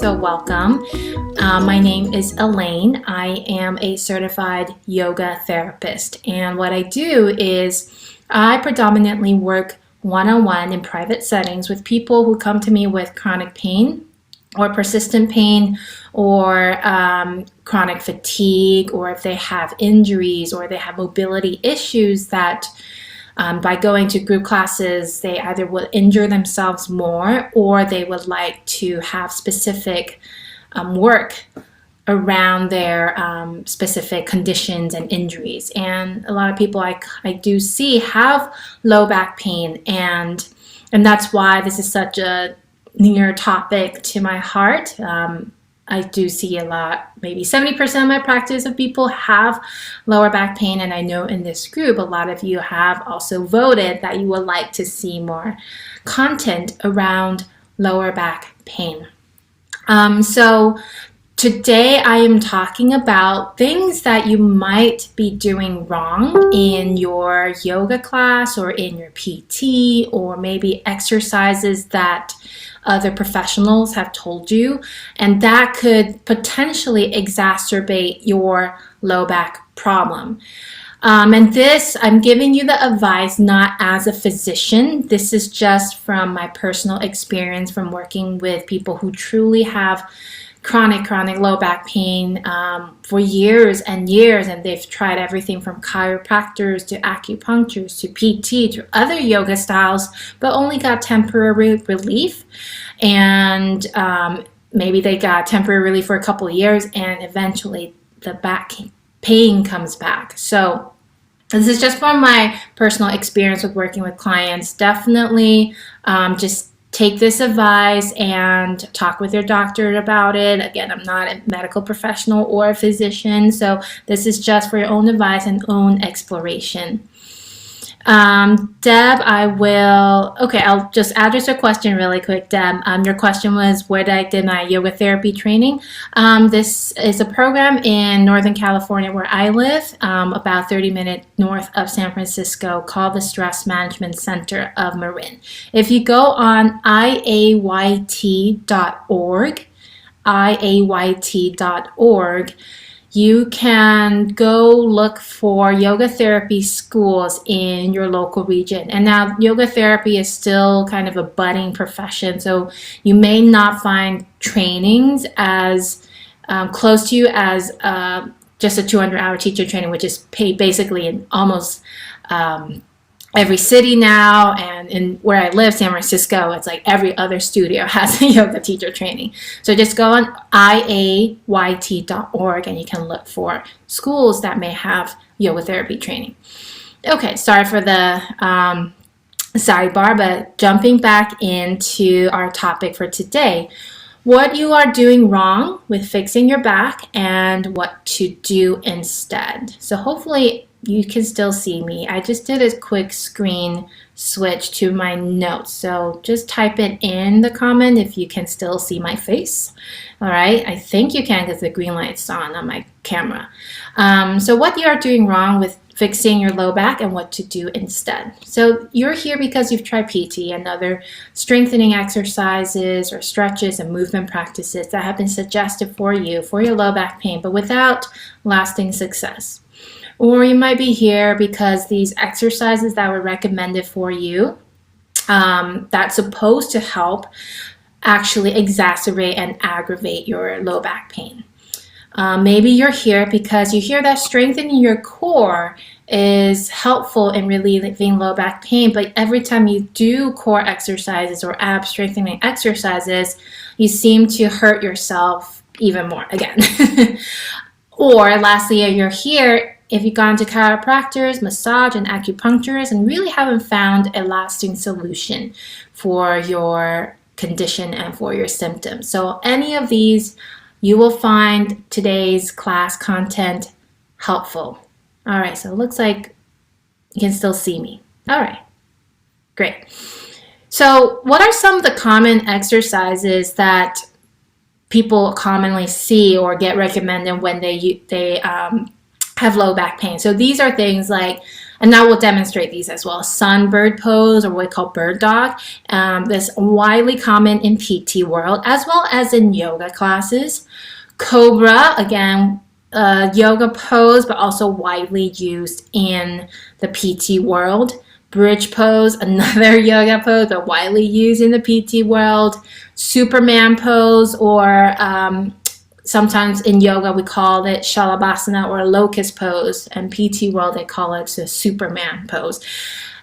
so welcome. My name is Elaine. I am a certified yoga therapist, and what I do is I predominantly work one-on-one in private settings with people who come to me with chronic pain or persistent pain or chronic fatigue, or if they have injuries or they have mobility issues that by going to group classes, they either will injure themselves more or they would like to have specific work around their specific conditions and injuries. And a lot of people I do see have low back pain, and that's why this is such a near topic to my heart. I do see a lot, maybe 70% of my practice of people have lower back pain, and I know in this group a lot of you have also voted that you would like to see more content around lower back pain. So today I am talking about things that you might be doing wrong in your yoga class or in your PT, or maybe exercises that other professionals have told you, and that could potentially exacerbate your low back problem. And this, I'm giving you the advice not as a physician. This is just from my personal experience from working with people who truly have chronic low back pain for years and years, and they've tried everything from chiropractors to acupuncturists to PT to other yoga styles, but only got temporary relief. And maybe they got temporary relief for a couple of years, and eventually the back pain comes back. So this is just from my personal experience with working with clients. Definitely just take this advice and talk with your doctor about it. Again, I'm not a medical professional or a physician, so this is just for your own advice and own exploration. Deb, I'll just address your question really quick, Deb. Your question was where I did my yoga therapy training. This is a program in Northern California where I live, about 30 minutes north of San Francisco, called the Stress Management Center of Marin. If you go on iayt.org, you can go look for yoga therapy schools in your local region. And now yoga therapy is still kind of a budding profession, so you may not find trainings as close to you as just a 200-hour teacher training, which is paid basically in almost every city now. And in where I live, San Francisco, it's like every other studio has a yoga teacher training. So just go on iayt.org and you can look for schools that may have yoga therapy training. Okay, sorry for the sidebar, but jumping back into our topic for today, what you are doing wrong with fixing your back and what to do instead. So hopefully you can still see me. I just did a quick screen switch to my notes, so just type it in the comment if you can still see my face. All right, I think you can because the green light's on my camera. So what you are doing wrong with fixing your low back and what to do instead. So you're here because you've tried PT and other strengthening exercises or stretches and movement practices that have been suggested for you for your low back pain, but without lasting success. Or you might be here because these exercises that were recommended for you that's supposed to help actually exacerbate and aggravate your low back pain. Maybe you're here because you hear that strengthening your core is helpful in relieving low back pain, but every time you do core exercises or ab strengthening exercises, you seem to hurt yourself even more again. Or lastly, you're here if you've gone to chiropractors, massage, and acupuncturists and really haven't found a lasting solution for your condition and for your symptoms. So any of these, you will find today's class content helpful. All right, so it looks like you can still see me. All right, great. So what are some of the common exercises that people commonly see or get recommended when they have low back pain? So these are things like And I will demonstrate these as well. Sunbird pose, or what we call bird dog. This widely common in PT world as well as in yoga classes. Cobra, again, yoga pose, but also widely used in the PT world. Bridge pose, another yoga pose, but widely used in the PT world. Superman pose, or sometimes in yoga we call it Shalabhasana or locust pose, and PT world they call it the Superman pose.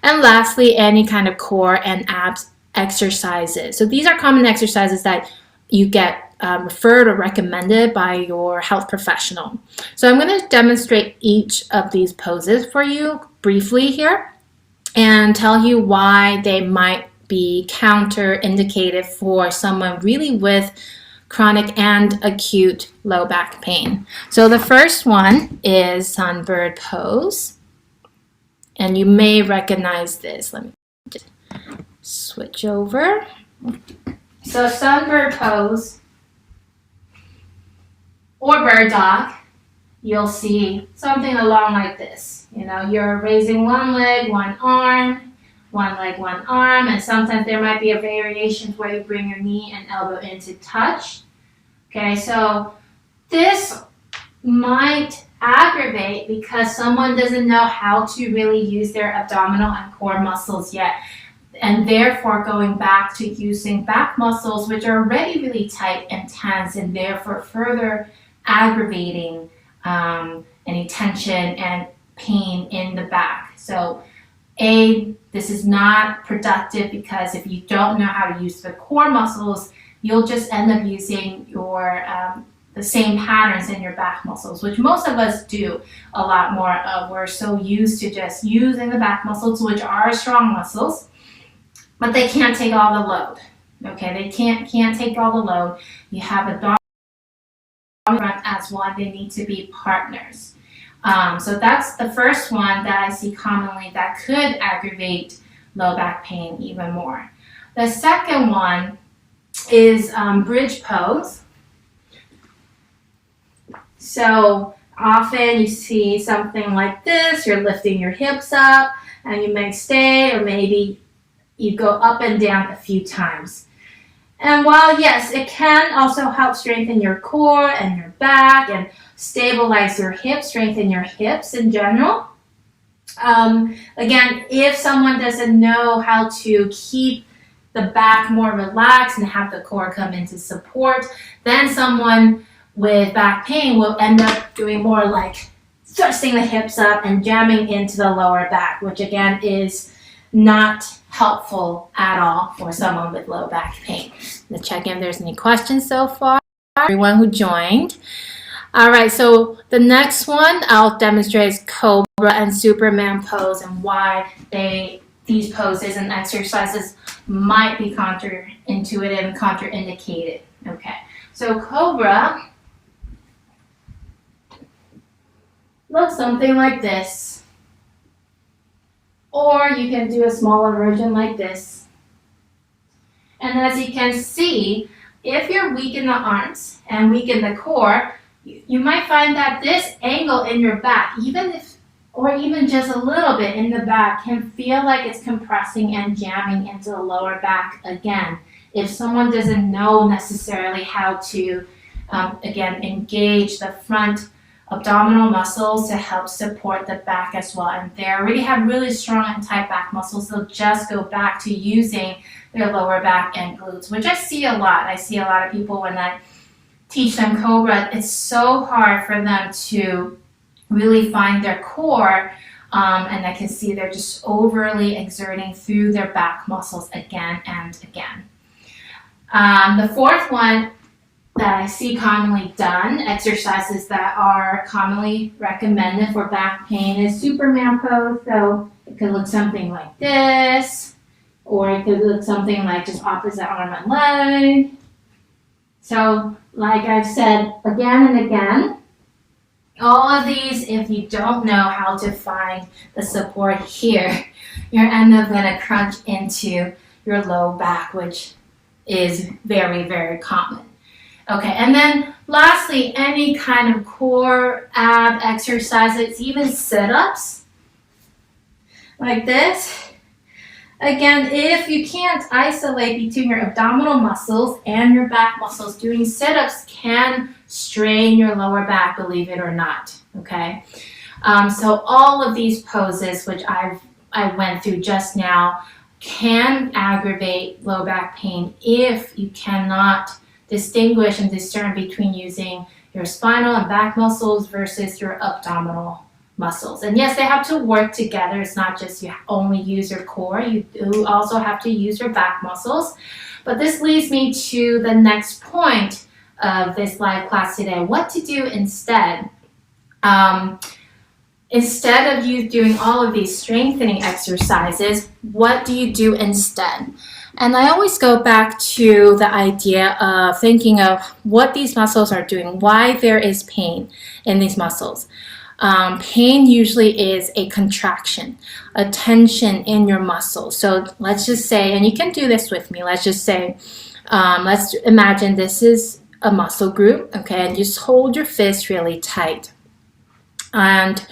And lastly, any kind of core and abs exercises. So these are common exercises that you get referred or recommended by your health professional. So I'm going to demonstrate each of these poses for you briefly here and tell you why they might be counterindicated for someone really with chronic and acute low back pain. So the first one is Sunbird pose. And you may recognize this. Let me just switch over. So Sunbird pose or bird dog, you'll see something along like this. You know, you're raising one leg, one arm, one leg, one arm, and sometimes there might be a variation where you bring your knee and elbow into touch. Okay, so this might aggravate because someone doesn't know how to really use their abdominal and core muscles yet, and therefore going back to using back muscles, which are already really tight and tense, and therefore further aggravating any tension and pain in the back. So this is not productive because if you don't know how to use the core muscles, you'll just end up using your the same patterns in your back muscles, which most of us do a lot more of. We're so used to just using the back muscles, which are strong muscles, but they can't take all the load. Okay, they can't take all the load. You have a dominant as one. They need to be partners. So that's the first one that I see commonly that could aggravate low back pain even more. The second one is bridge pose. So often you see something like this. You're lifting your hips up and you may stay, or maybe you go up and down a few times. And while yes, it can also help strengthen your core and your back and stabilize your hips, strengthen your hips in general. Again, if someone doesn't know how to keep the back more relaxed and have the core come into support, then someone with back pain will end up doing more like thrusting the hips up and jamming into the lower back, which again is not helpful at all for someone with low back pain. Let's check in if there's any questions so far. Everyone who joined. All right, so the next one I'll demonstrate is Cobra and Superman pose and why these poses and exercises might be counterintuitive and contraindicated. Okay, so Cobra looks something like this. Or you can do a smaller version like this. And as you can see, if you're weak in the arms and weak in the core, you might find that this angle in your back, even just a little bit in the back, can feel like it's compressing and jamming into the lower back again. If someone doesn't know necessarily how to, again, engage the front abdominal muscles to help support the back as well. And they already have really strong and tight back muscles. They'll just go back to using their lower back and glutes, which I see a lot. I see a lot of people when I teach them Cobra, it's so hard for them to really find their core. And I can see they're just overly exerting through their back muscles again and again. The fourth one that I see commonly done, exercises that are commonly recommended for back pain, is Superman pose. So it could look something like this, or it could look something like just opposite arm and leg. So like I've said again and again, all of these, if you don't know how to find the support here, you're end up going to crunch into your low back, which is very, very common. Okay, and then lastly, any kind of core ab exercises, even sit-ups. like this. Again, if you can't isolate between your abdominal muscles and your back muscles, doing sit-ups can strain your lower back, believe it or not, okay? So all of these poses, which I went through just now, can aggravate low back pain if you cannot distinguish and discern between using your spinal and back muscles versus your abdominal muscles. And yes, they have to work together. It's not just you only use your core. You do also have to use your back muscles. But this leads me to the next point of this live class today, what to do instead. Instead of you doing all of these strengthening exercises, what do you do instead? And I always go back to the idea of thinking of what these muscles are doing, why there is pain in these muscles. Pain usually is a contraction, a tension in your muscles. So let's just say, and you can do this with me, let's just say, let's imagine this is a muscle group, okay, and just hold your fist really tight. And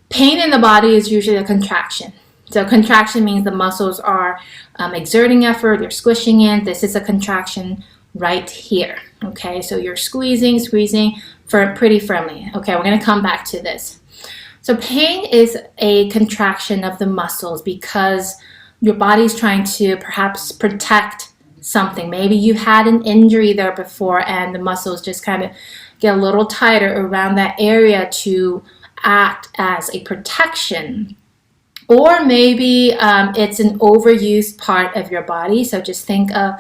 pain in the body is usually a contraction. So contraction means the muscles are exerting effort, you're squishing in. This is a contraction right here, okay? So you're squeezing pretty firmly. Okay, we're going to come back to this. So pain is a contraction of the muscles because your body's trying to perhaps protect something. Maybe you had an injury there before and the muscles just kind of get a little tighter around that area to act as a protection. Or maybe it's an overused part of your body. So just think of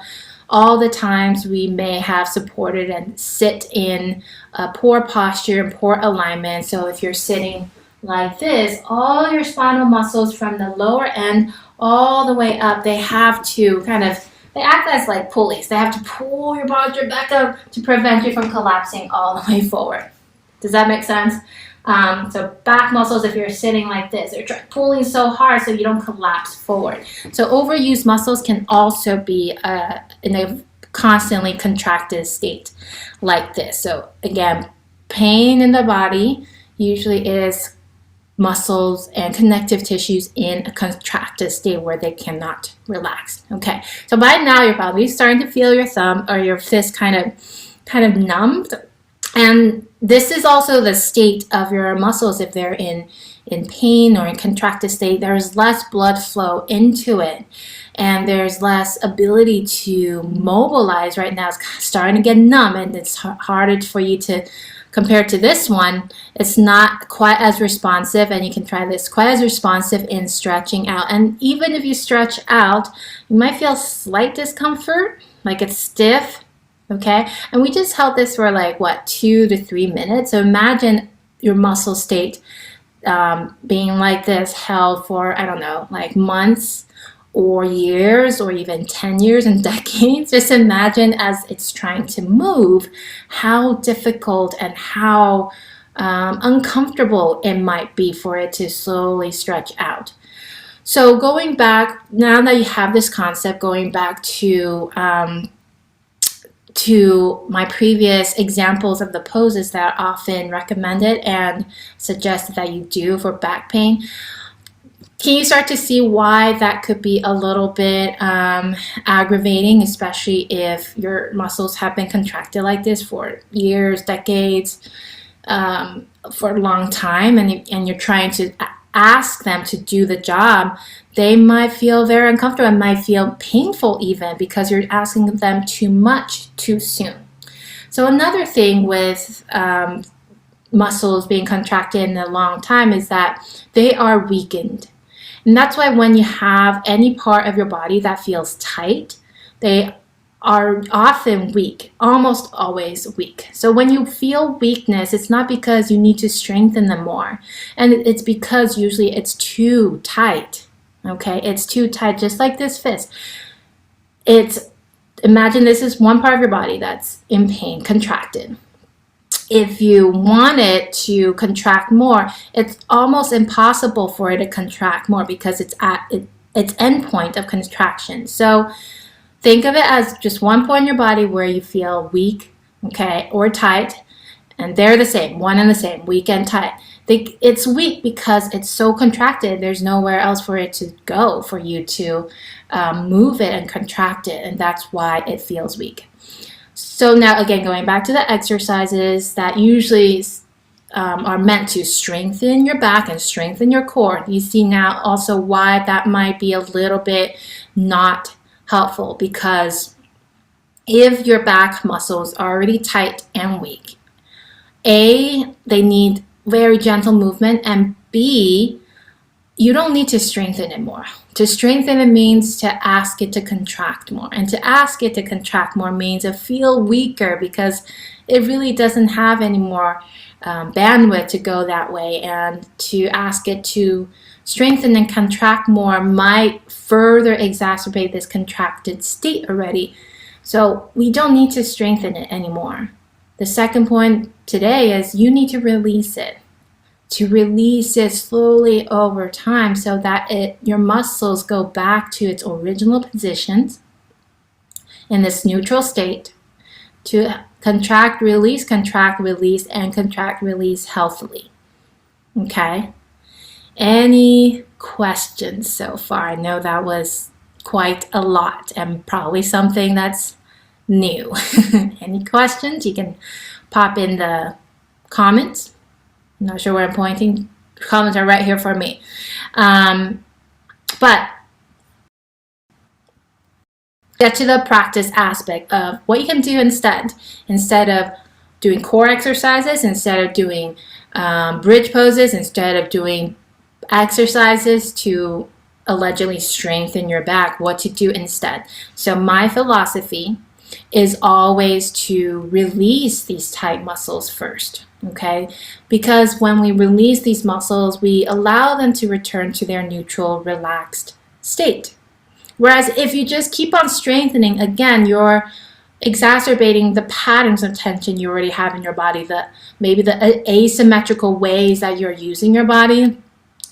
all the times we may have supported and sit in a poor posture and poor alignment. So if you're sitting like this, all your spinal muscles from the lower end all the way up, they have to they act as like pulleys. They have to pull your posture back up to prevent you from collapsing all the way forward. Does that make sense? So back muscles, if you're sitting like this, they're pulling so hard so you don't collapse forward. So overused muscles can also be in a constantly contracted state like this. So again, pain in the body usually is muscles and connective tissues in a contracted state where they cannot relax. Okay, so by now you're probably starting to feel your thumb or your fist kind of numbed. And this is also the state of your muscles if they're in pain or in contracted state. There's less blood flow into it, and there's less ability to mobilize. Right now, it's starting to get numb, and it's harder for you to, compared to this one, it's not quite as responsive, and you can try this, quite as responsive in stretching out. And even if you stretch out, you might feel slight discomfort, like it's stiff. Okay, and we just held this for like 2 to 3 minutes. So imagine your muscle state being like this, held for, I don't know, like months or years or even 10 years and decades. Just imagine as it's trying to move, how difficult and how uncomfortable it might be for it to slowly stretch out. So going back, now that you have this concept, going back to my previous examples of the poses that are often recommended and suggested that you do for back pain, can you start to see why that could be a little bit aggravating, especially if your muscles have been contracted like this for years, decades, for a long time, and you're trying to ask them to do the job? They might feel very uncomfortable and might feel painful even because you're asking them too much too soon. So another thing with muscles being contracted in a long time is that they are weakened. And that's why when you have any part of your body that feels tight, they are often weak, almost always weak. So when you feel weakness, it's not because you need to strengthen them more. And it's because usually it's too tight. Okay, it's too tight, just like this fist. Imagine this is one part of your body that's in pain, contracted. If you want it to contract more, it's almost impossible for it to contract more because it's at its end point of contraction. So think of it as just one point in your body where you feel weak, okay, or tight, And they're the same, one and the same, weak and tight. It's weak because it's so contracted. There's nowhere else for it to go, for you to move it and contract it, and that's why it feels weak. So now, again, going back to the exercises that usually are meant to strengthen your back and strengthen your core. You see now also why that might be a little bit not helpful, because if your back muscles are already tight and weak, A, they need very gentle movement, and B, you don't need to strengthen it more. To strengthen it means to ask it to contract more. And to ask it to contract more means to feel weaker, because it really doesn't have any more bandwidth to go that way. And to ask it to strengthen and contract more might further exacerbate this contracted state already. So we don't need to strengthen it anymore. The second point today is you need to release it. To release it slowly over time so that your muscles go back to its original positions in this neutral state, to contract, release, and contract, release healthily. Okay? Any questions so far? I know that was quite a lot and probably something that's new. Any questions? You can pop in the comments. I'm not sure where I'm pointing. Comments are right here for me. But get to the practice aspect of what you can do instead. Instead of doing core exercises, instead of doing bridge poses, instead of doing exercises to allegedly strengthen your back, what to do instead. So my philosophy is always to release these tight muscles first, okay? Because when we release these muscles, we allow them to return to their neutral, relaxed state. Whereas if you just keep on strengthening, again, you're exacerbating the patterns of tension you already have in your body, maybe the asymmetrical ways that you're using your body.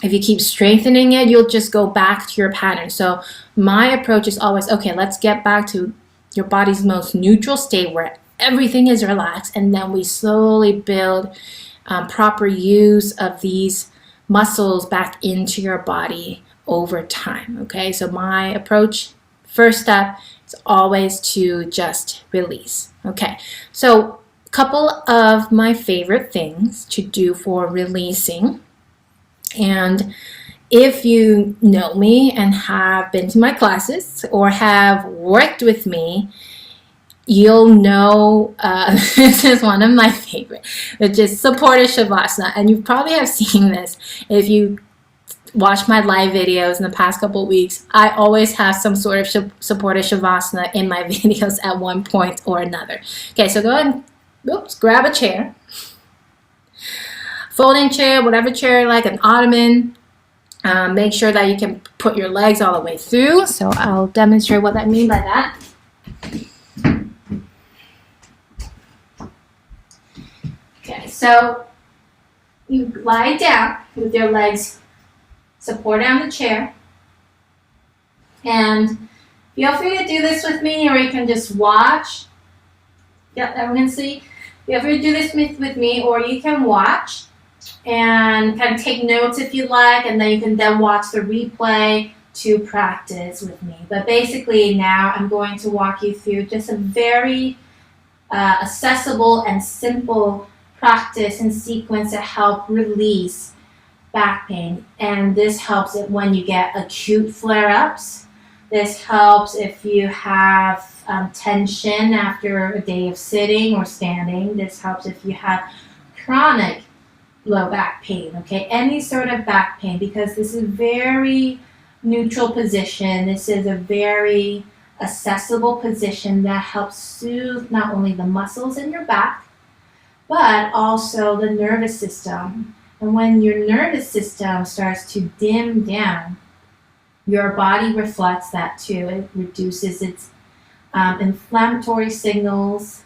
If you keep strengthening it, you'll just go back to your pattern. So my approach is always, okay, let's get back to your body's most neutral state where everything is relaxed, and then we slowly build proper use of these muscles back into your body over time. Okay, so my approach, first step, is always to just release. Okay, so a couple of my favorite things to do for releasing. And if you know me and have been to my classes or have worked with me, you'll know this is one of my favorite, which is supported shavasana. And you probably have seen this if you watch my live videos in the past couple of weeks. I always have some sort of supported shavasana in my videos at one point or another. Okay, so go ahead and grab a chair. Folding chair, whatever chair you like, an ottoman. Make sure that you can put your legs all the way through. So I'll demonstrate what I mean by that. Okay, so you lie down with your legs supported on the chair. And feel free to do this with me, or you can just watch. Yep, everyone can see. Feel free to do this with me, or you can watch and kind of take notes if you like, and then you can then watch the replay to practice with me. But basically now I'm going to walk you through just a very accessible and simple practice and sequence to help release back pain. And this helps it when you get acute flare-ups. This helps if you have tension after a day of sitting or standing. This helps if you have chronic low back pain, okay? Any sort of back pain, because this is very neutral position. This is a very accessible position that helps soothe not only the muscles in your back, but also the nervous system. And when your nervous system starts to dim down, your body reflects that too. It reduces its inflammatory signals.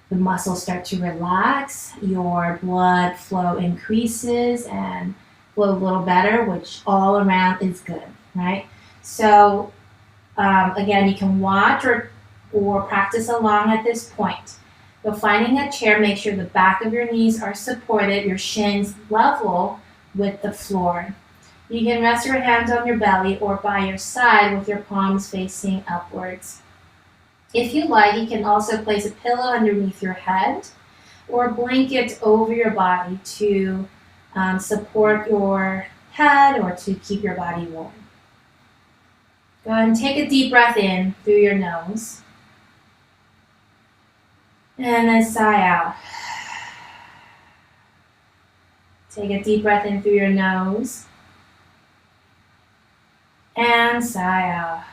The muscles start to relax, your blood flow increases and flow a little better, which all around is good, right? So again, you can watch or practice along at this point. So finding a chair, make sure the back of your knees are supported, your shins level with the floor. You can rest your hands on your belly or by your side with your palms facing upwards. If you like, you can also place a pillow underneath your head or a blanket over your body to support your head or to keep your body warm. Go ahead and take a deep breath in through your nose. And then sigh out. Take a deep breath in through your nose. And sigh out.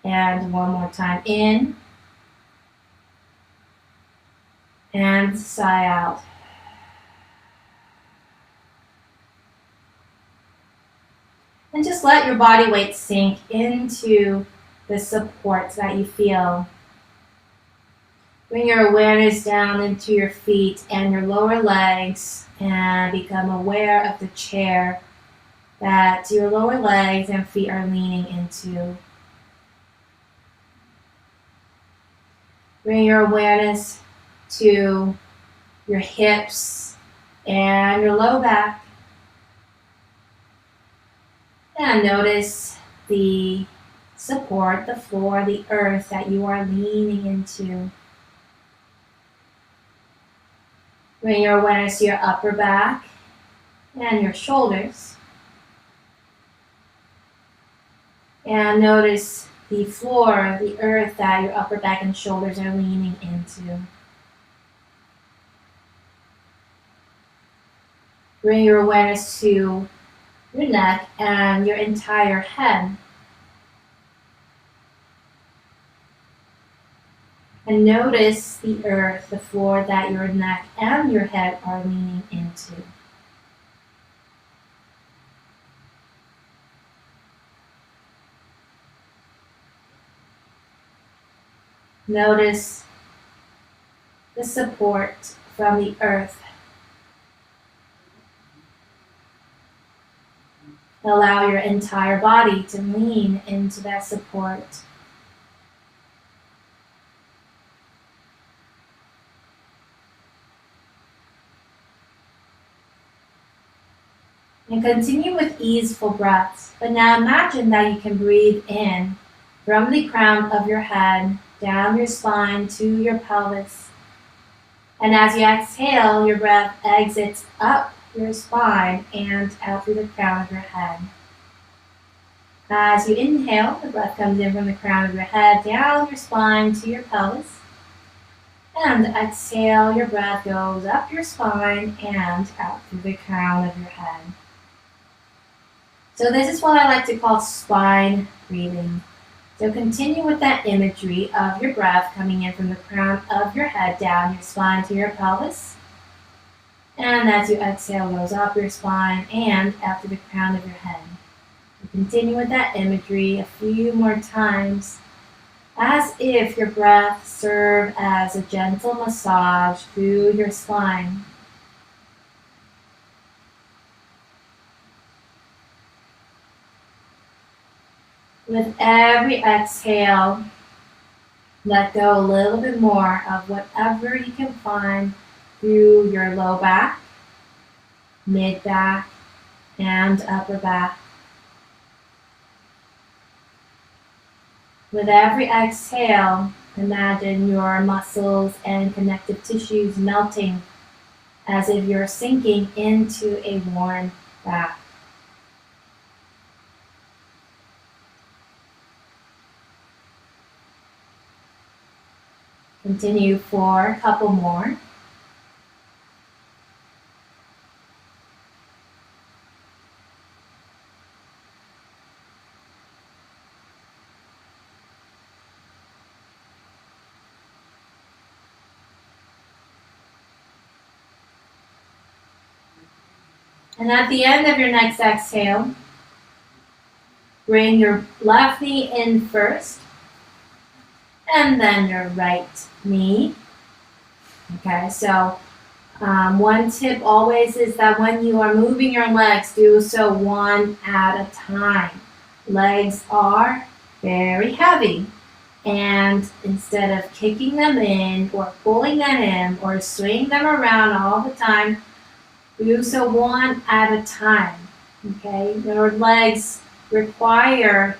And one more time in. And sigh out. And just let your body weight sink into the support that you feel. Bring your awareness down into your feet and your lower legs and become aware of the chair that your lower legs and feet are leaning into. Bring your awareness to your hips and your low back. And notice the support, the floor, the earth that you are leaning into. Bring your awareness to your upper back and your shoulders. And notice the floor, the earth that your upper back and shoulders are leaning into. Bring your awareness to your neck and your entire head. And notice the earth, the floor that your neck and your head are leaning into. Notice the support from the earth. Allow your entire body to lean into that support. And continue with easeful breaths. But now imagine that you can breathe in from the crown of your head, down your spine to your pelvis. And as you exhale, your breath exits up your spine and out through the crown of your head. As you inhale, the breath comes in from the crown of your head, down your spine to your pelvis. And exhale, your breath goes up your spine and out through the crown of your head. So this is what I like to call spine breathing. So continue with that imagery of your breath coming in from the crown of your head, down your spine to your pelvis. And as you exhale, goes up your spine and out through the crown of your head. So continue with that imagery a few more times, as if your breath served as a gentle massage through your spine. With every exhale, let go a little bit more of whatever you can find through your low back, mid back, and upper back. With every exhale, imagine your muscles and connective tissues melting as if you're sinking into a warm bath. Continue for a couple more. And at the end of your next exhale, bring your left knee in first, and then your right knee. Okay, so one tip always is that when you are moving your legs, do so one at a time. Legs are very heavy, And instead of kicking them in or pulling them in or swinging them around all the time, do so one at a time. Okay, your legs require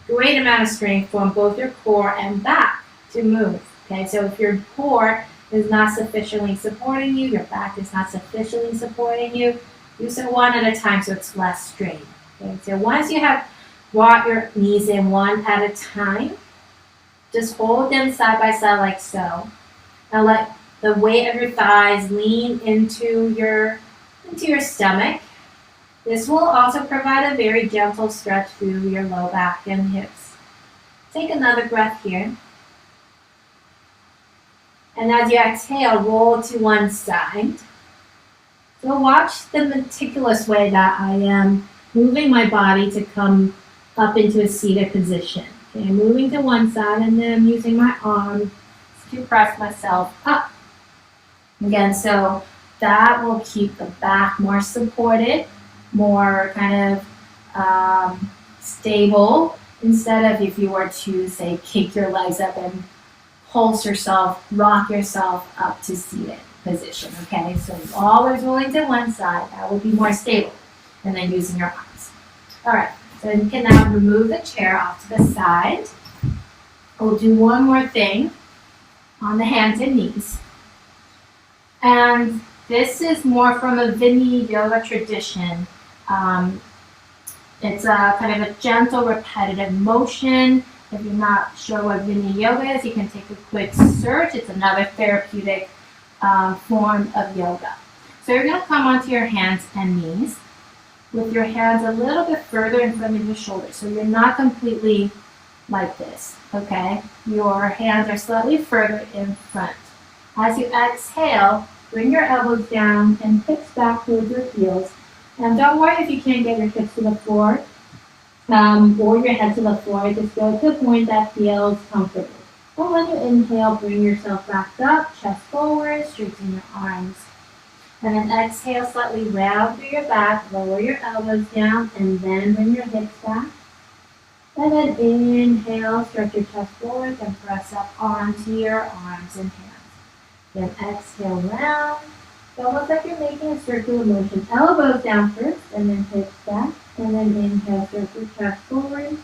great amount of strength from both your core and back to move. Okay, so if your core is not sufficiently supporting you, your back is not sufficiently supporting you, do so one at a time so it's less strain. Okay, so once you have brought your knees in one at a time, just hold them side by side like so. And let the weight of your thighs lean into your stomach. This will also provide a very gentle stretch through your low back and hips. Take another breath here. And as you exhale, roll to one side. So watch the meticulous way that I am moving my body to come up into a seated position. Okay, moving to one side and then using my arms to press myself up. Again, so that will keep the back more supported, more kind of stable, instead of if you were to, say, kick your legs up and pulse yourself, rock yourself up to seated position, okay? So always rolling to one side, that will be more stable, and then using your arms. All right, so you can now remove the chair off to the side. We'll do one more thing on the hands and knees. And this is more from a Vinyasa yoga tradition. It's a kind of a gentle, repetitive motion. If you're not sure what Vinyasa yoga is, you can take a quick search. It's another therapeutic form of yoga. So you're going to come onto your hands and knees with your hands a little bit further in front of your shoulders. So you're not completely like this, okay? Your hands are slightly further in front. As you exhale, bring your elbows down and hips back towards your heels. And don't worry if you can't get your hips to the floor or your head to the floor. Just go to a point that feels comfortable. And when you inhale, bring yourself back up, chest forward, straighten your arms. And then exhale, slightly round through your back, lower your elbows down, and then bring your hips back. And then inhale, stretch your chest forward, and press up onto your arms and hands. Then exhale, round. It's almost like you're making a circular motion. Elbows down first, and then hips back. And then inhale, stretch your chest forward.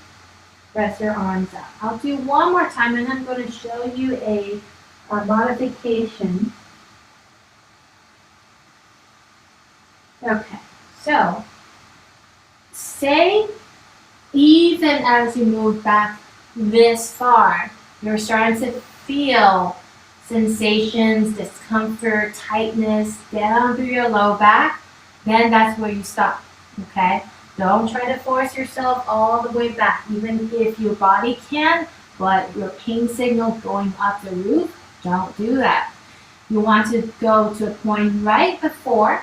Press your arms out. I'll do one more time, and I'm going to show you a modification. Okay, so say even as you move back this far, you're starting to feel sensations, discomfort, tightness down through your low back, then that's where you stop, okay? Don't try to force yourself all the way back, even if your body can, but your pain signal going up the roof, don't do that. You want to go to a point right before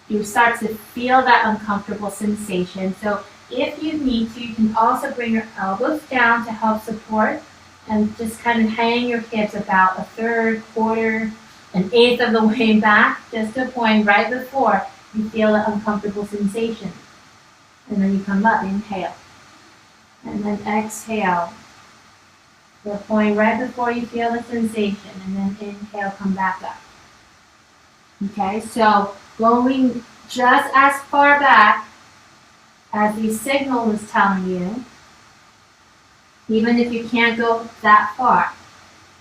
you start to feel that uncomfortable sensation. So if you need to, you can also bring your elbows down to help support and just kind of hang your hips about a third, quarter, an eighth of the way back, just to a point right before you feel the uncomfortable sensation. And then you come up, inhale. And then exhale. The point right before you feel the sensation. And then inhale, come back up. Okay, so going just as far back as the signal is telling you, even if you can't go that far,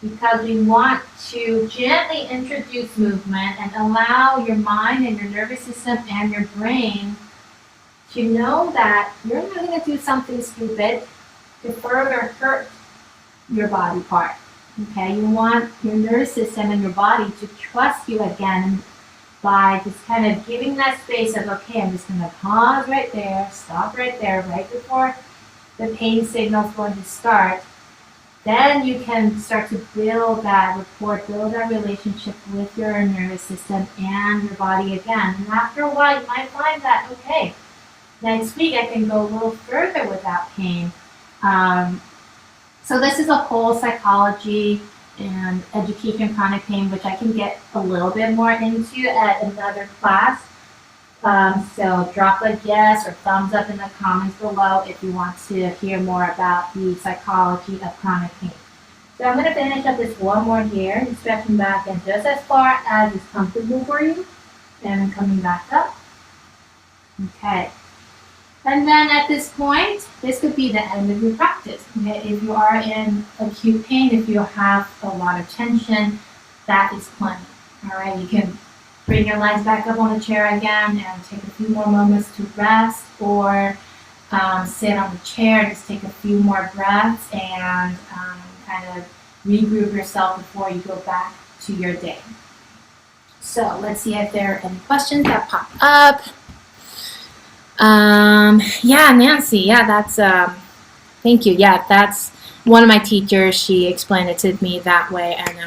because we want to gently introduce movement and allow your mind and your nervous system and your brain to know that you're not going to do something stupid to further hurt your body part. Okay, you want your nervous system and your body to trust you again by just kind of giving that space of, okay, I'm just going to pause right there, stop right there, right before the pain signal is going to start. Then you can start to build that rapport, build that relationship with your nervous system and your body again. And after a while, you might find that, okay, next week I can go a little further without pain. So this is a whole psychology and education chronic pain, which I can get a little bit more into at another class. So drop a yes or thumbs up in the comments below if you want to hear more about the psychology of chronic pain. So I'm going to finish up this one more here, stretching back in just as far as is comfortable for you, and coming back up. Okay. And then at this point, this could be the end of your practice. Okay? If you are in acute pain, if you have a lot of tension, that is plenty. All right, you can bring your legs back up on the chair again and take a few more moments to rest, or sit on the chair, just take a few more breaths and kind of regroup yourself before you go back to your day. So let's see if there are any questions that pop up. Yeah, Nancy, yeah, that's, thank you. Yeah, that's one of my teachers. She explained it to me that way, and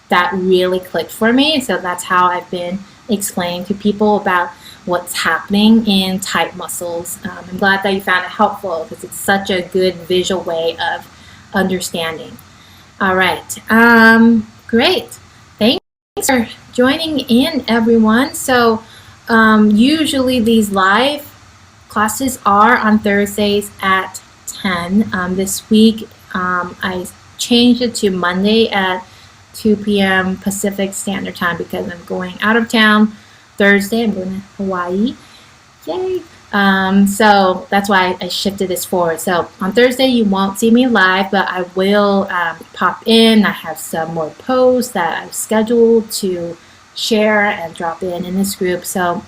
that really clicked for me. So that's how I've been explaining to people about what's happening in tight muscles. I'm glad that you found it helpful because it's such a good visual way of understanding. All right, great. Thanks for joining in, everyone. So usually these live classes are on Thursdays at 10. This week I changed it to Monday at 2 p.m. Pacific Standard Time because I'm going out of town Thursday. I'm going to Hawaii. Yay! So that's why I shifted this forward. So on Thursday you won't see me live, but I will pop in. I have some more posts that I've scheduled to share and drop in this group. So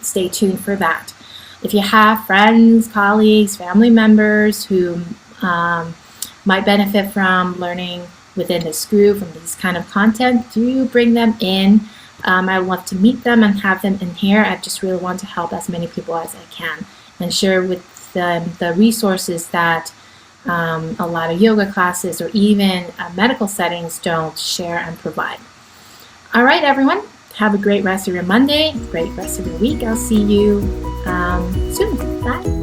stay tuned for that. If you have friends, colleagues, family members who might benefit from learning within this group from this kind of content, do bring them in. I would love to meet them and have them in here. I just really want to help as many people as I can and share with them the resources that a lot of yoga classes or even medical settings don't share and provide. All right, everyone. Have a great rest of your Monday, great rest of your week. I'll see you soon. Bye.